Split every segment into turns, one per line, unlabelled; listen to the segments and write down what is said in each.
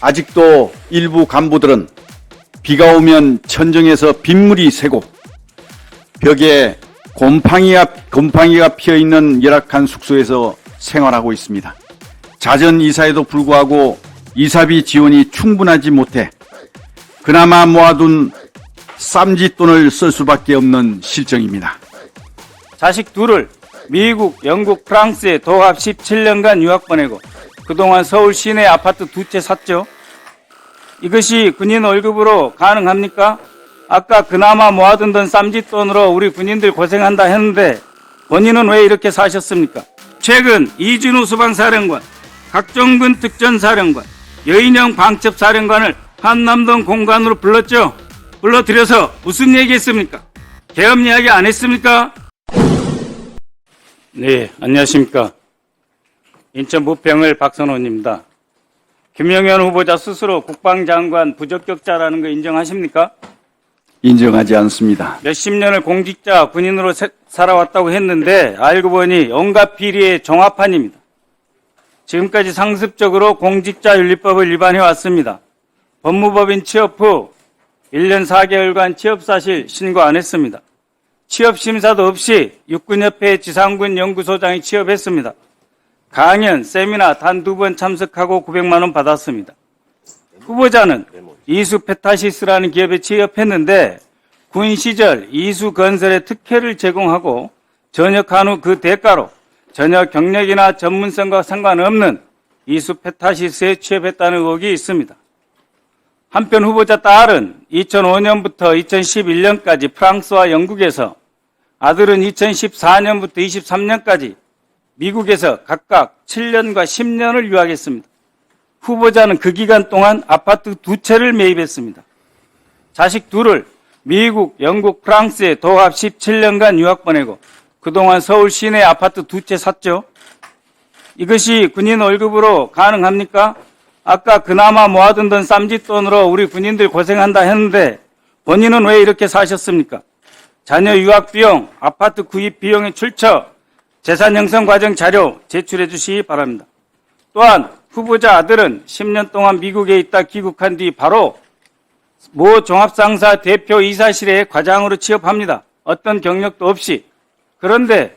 아직도 일부 간부들은 비가 오면 천정에서 빗물이 새고 벽에 곰팡이가 피어있는 열악한 숙소에서 생활하고 있습니다. 잦은 이사에도 불구하고 이사비 지원이 충분하지 못해 그나마 모아둔 쌈짓돈을 쓸 수밖에 없는 실정입니다.
자식 둘을 미국, 영국, 프랑스에 도합 17년간 유학 보내고 그동안 서울 시내 아파트 2채 샀죠. 이것이 군인 월급으로 가능합니까? 아까 그나마 모아둔 돈 쌈짓돈으로 우리 군인들 고생한다 했는데 본인은 왜 이렇게 사셨습니까? 최근 이진우 수방사령관, 각종군 특전사령관, 여인영 방첩사령관을 한남동 공관으로 불렀죠. 불러들여서 무슨 얘기했습니까? 계엄 이야기 안 했습니까? 네, 안녕하십니까. 인천 부평을 박선원입니다. 김영현 후보자 스스로 국방장관 부적격자라는 거 인정하십니까?
인정하지 않습니다.
몇십 년을 공직자 군인으로 살아왔다고 했는데 알고 보니 온갖 비리의 종합판입니다. 지금까지 상습적으로 공직자윤리법을 위반해 왔습니다. 법무법인 취업 후 1년 4개월간 취업사실 신고 안 했습니다. 취업심사도 없이 육군협회 지상군 연구소장이 취업했습니다. 강연, 세미나 단 2번 참석하고 900만 원 받았습니다. 후보자는 이수페타시스라는 기업에 취업했는데 군 시절 이수건설에 특혜를 제공하고 전역한 후 그 대가로 전혀 경력이나 전문성과 상관없는 이수페타시스에 취업했다는 의혹이 있습니다. 한편 후보자 딸은 2005년부터 2011년까지 프랑스와 영국에서, 아들은 2014년부터 23년까지 미국에서 각각 7년과 10년을 유학했습니다. 후보자는 그 기간 동안 아파트 2채를 매입했습니다. 자식 둘을 미국, 영국, 프랑스에 도합 17년간 유학 보내고 그동안 서울 시내 아파트 2채 샀죠. 이것이 군인 월급으로 가능합니까? 아까 그나마 모아둔 돈 쌈짓돈으로 우리 군인들 고생한다 했는데 본인은 왜 이렇게 사셨습니까? 자녀 유학 비용, 아파트 구입 비용의 출처, 재산 형성 과정 자료 제출해 주시기 바랍니다. 또한 후보자 아들은 10년 동안 미국에 있다 귀국한 뒤 바로 모 종합상사 대표 이사실에 과장으로 취업합니다. 어떤 경력도 없이. 그런데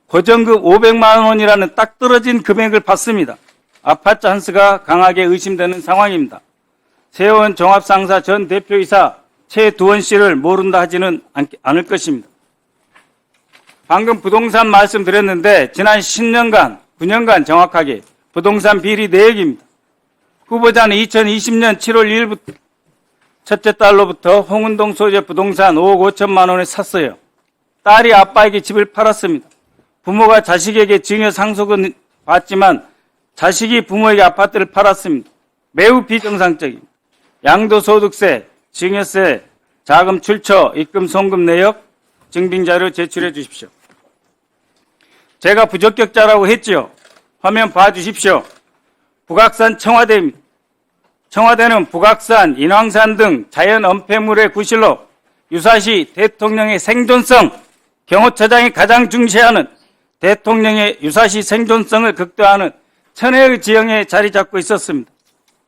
고정급 500만 원이라는 딱 떨어진 금액을 받습니다. 아파트 한스가 강하게 의심되는 상황입니다. 세원 종합상사 전 대표이사 최두원 씨를 모른다 하지는 않을 것입니다. 방금 부동산 말씀드렸는데 지난 10년간, 9년간 정확하게 부동산 비리 내역입니다. 후보자는 2020년 7월 1일부터 첫째 딸로부터 홍은동 소재 부동산 5억 5천만 원에 샀어요. 딸이 아빠에게 집을 팔았습니다. 부모가 자식에게 증여 상속은 받지만 자식이 부모에게 아파트를 팔았습니다. 매우 비정상적입니다. 양도소득세, 증여세, 자금 출처, 입금 송금 내역, 증빙자료 제출해 주십시오. 제가 부적격자라고 했죠. 화면 봐주십시오. 북악산 청와대입니다. 청와대는 북악산, 인왕산 등 자연 엄폐물의 구실로 유사시 대통령의 생존성, 경호처장이 가장 중시하는 대통령의 유사시 생존성을 극대화하는 천혜의 지형에 자리 잡고 있었습니다.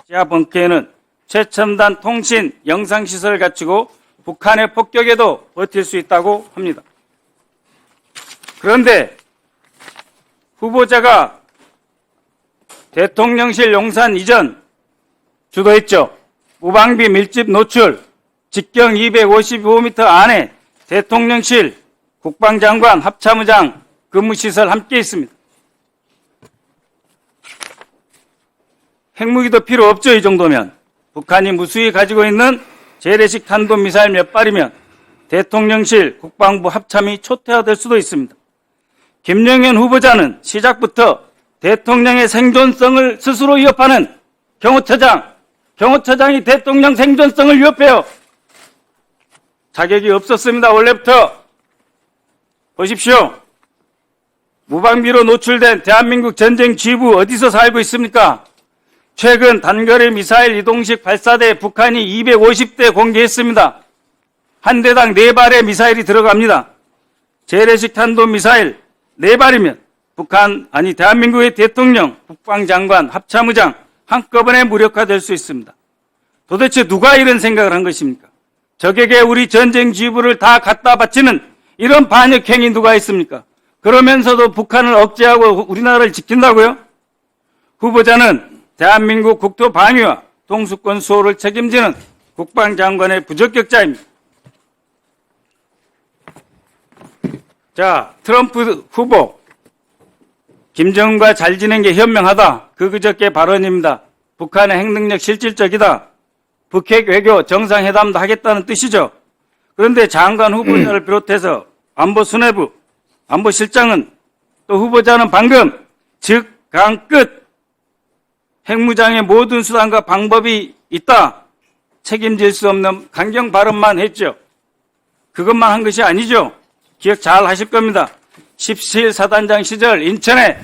지하 벙커에는 최첨단 통신, 영상시설을 갖추고 북한의 폭격에도 버틸 수 있다고 합니다. 그런데 후보자가 대통령실 용산 이전 주도했죠. 무방비 밀집 노출, 직경 255m 안에 대통령실, 국방장관, 합참의장 근무시설 함께 있습니다. 핵무기도 필요 없죠. 이 정도면. 북한이 무수히 가지고 있는 재래식 탄도미사일 몇 발이면 대통령실, 국방부 합참이 초토화될 수도 있습니다. 김영현 후보자는 시작부터 대통령의 생존성을 스스로 위협하는 경호처장이 대통령 생존성을 위협해요. 자격이 없었습니다. 원래부터. 보십시오. 무방비로 노출된 대한민국 전쟁 지휘부 어디서 살고 있습니까? 최근 단거리 미사일 이동식 발사대 북한이 250대 공개했습니다. 한 대당 4발의 미사일이 들어갑니다. 재래식 탄도미사일 4발이면 대한민국의 대통령, 국방장관, 합참의장 한꺼번에 무력화될 수 있습니다. 도대체 누가 이런 생각을 한 것입니까? 적에게 우리 전쟁 지휘부를 다 갖다 바치는 이런 반역행위 누가 있습니까? 그러면서도 북한을 억제하고 우리나라를 지킨다고요? 후보자는 대한민국 국토 방위와 동수권 수호를 책임지는 국방장관의 부적격자입니다. 자, 트럼프 후보 김정은과 잘 지낸 게 현명하다. 그저께 발언입니다. 북한의 핵능력 실질적이다. 북핵 외교 정상회담도 하겠다는 뜻이죠. 그런데 장관 후보자를 비롯해서 안보 수뇌부, 안보실장은 또 후보자는 방금 즉, 강, 끝 핵무장의 모든 수단과 방법이 있다. 책임질 수 없는 강경 발언만 했죠. 그것만 한 것이 아니죠. 기억 잘 하실 겁니다. 17 사단장 시절 인천에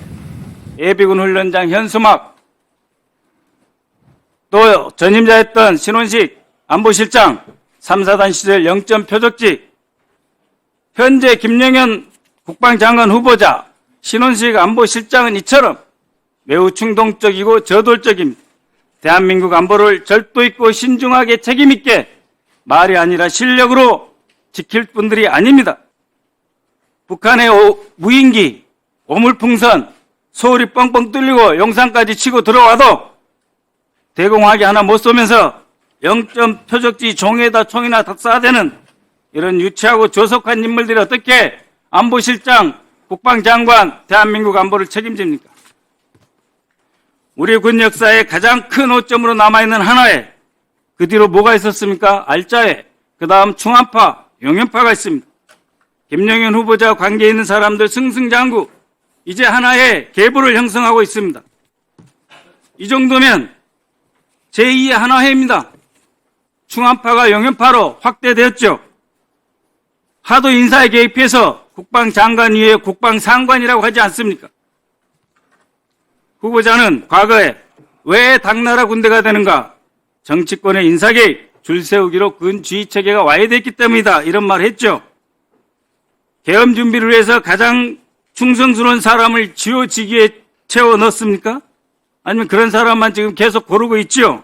예비군 훈련장 현수막, 또 전임자였던 신원식 안보실장 3사단 시절 영점 표적지, 현재 김영현 국방장관 후보자 신원식 안보실장은 이처럼 매우 충동적이고 저돌적입니다. 대한민국 안보를 절도 있고 신중하게 책임있게 말이 아니라 실력으로 지킬 분들이 아닙니다. 북한의 무인기, 오물풍선, 소울이 뻥뻥 뚫리고 용산까지 치고 들어와도 대공화기 하나 못 쏘면서 0점 표적지 종에다 총이나 쏴대는 이런 유치하고 조속한 인물들이 어떻게 안보실장, 국방장관, 대한민국 안보를 책임집니까? 우리 군 역사의 가장 큰 오점으로 남아있는 하나회, 그 뒤로 뭐가 있었습니까? 알짜회, 그 다음 충암파, 용연파가 있습니다. 김영현 후보자와 관계 있는 사람들 승승장구, 이제 하나의 계보를 형성하고 있습니다. 이 정도면 제2의 하나회입니다. 충암파가 용연파로 확대되었죠. 하도 인사에 개입해서 국방장관 위에 국방상관이라고 하지 않습니까? 후보자는 과거에 왜 당나라 군대가 되는가? 정치권의 인사 개입, 줄 세우기로 군 지휘체계가 와해됐기 때문이다. 이런 말을 했죠. 계엄 준비를 위해서 가장 충성스러운 사람을 지휘직에 채워 넣습니까? 아니면 그런 사람만 지금 계속 고르고 있죠?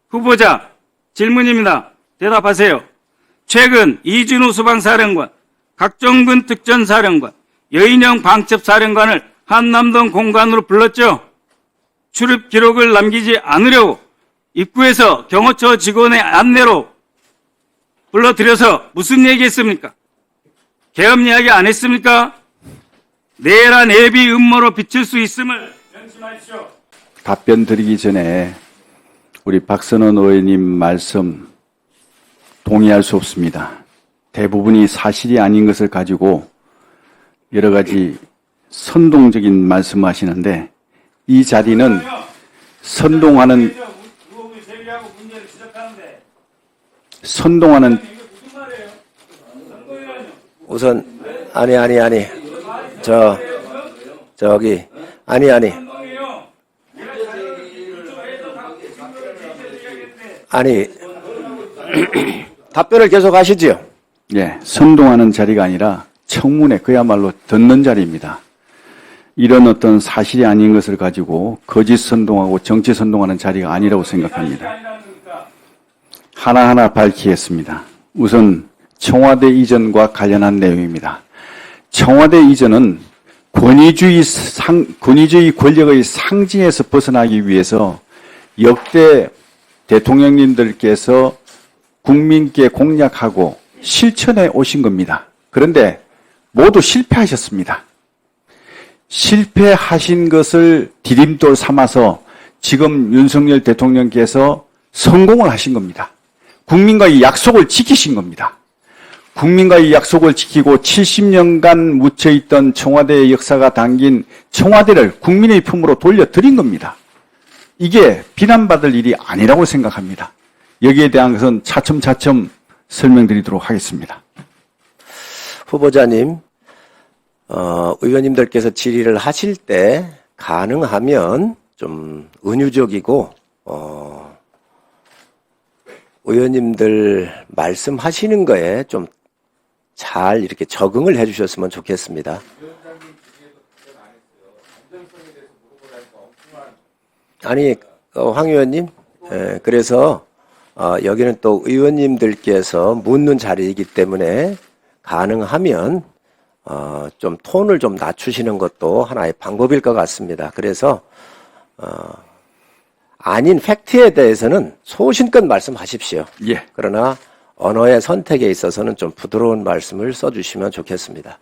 후보자, 질문입니다. 대답하세요. 최근 이준우 수방사령관, 각종군 특전사령관, 여인영 방첩사령관을 한남동 공간으로 불렀죠? 출입 기록을 남기지 않으려고 입구에서 경호처 직원의 안내로 불러들여서 무슨 얘기했습니까? 계엄 이야기 안 했습니까? 내란 예비 음모로 비칠 수 있음을 명심하십시오.
답변 드리기 전에 우리 박선원 의원님 말씀 동의할 수 없습니다. 대부분이 사실이 아닌 것을 가지고 여러 가지 선동적인 말씀하시는데 이 자리는 선동하는
우선 아니 아니 답변을 계속 하시지요.
예, 선동하는 자리가 아니라 청문회 그야말로 듣는 자리입니다. 이런 어떤 사실이 아닌 것을 가지고 거짓 선동하고 정치 선동하는 자리가 아니라고 생각합니다. 하나하나 밝히겠습니다. 우선 청와대 이전과 관련한 내용입니다. 청와대 이전은 권위주의 권력의 상징에서 벗어나기 위해서 역대 대통령님들께서 국민께 공약하고 실천해 오신 겁니다. 그런데 모두 실패하셨습니다. 실패하신 것을 디딤돌 삼아서 지금 윤석열 대통령께서 성공을 하신 겁니다. 국민과의 약속을 지키신 겁니다. 국민과의 약속을 지키고 70년간 묻혀있던 청와대의 역사가 담긴 청와대를 국민의 품으로 돌려드린 겁니다. 이게 비난받을 일이 아니라고 생각합니다. 여기에 대한 것은 차츰차츰 설명드리도록 하겠습니다.
후보자님, 의원님들께서 질의를 하실 때 가능하면 좀 은유적이고 의원님들 말씀하시는 거에 좀 잘 이렇게 적응을 해주셨으면 좋겠습니다. 아니, 황 의원님, 그래서 여기는 또 의원님들께서 묻는 자리이기 때문에 가능하면 좀 톤을 좀 낮추시는 것도 하나의 방법일 것 같습니다. 그래서 아닌 팩트에 대해서는 소신껏 말씀하십시오.
예.
그러나 언어의 선택에 있어서는 좀 부드러운 말씀을 써주시면 좋겠습니다.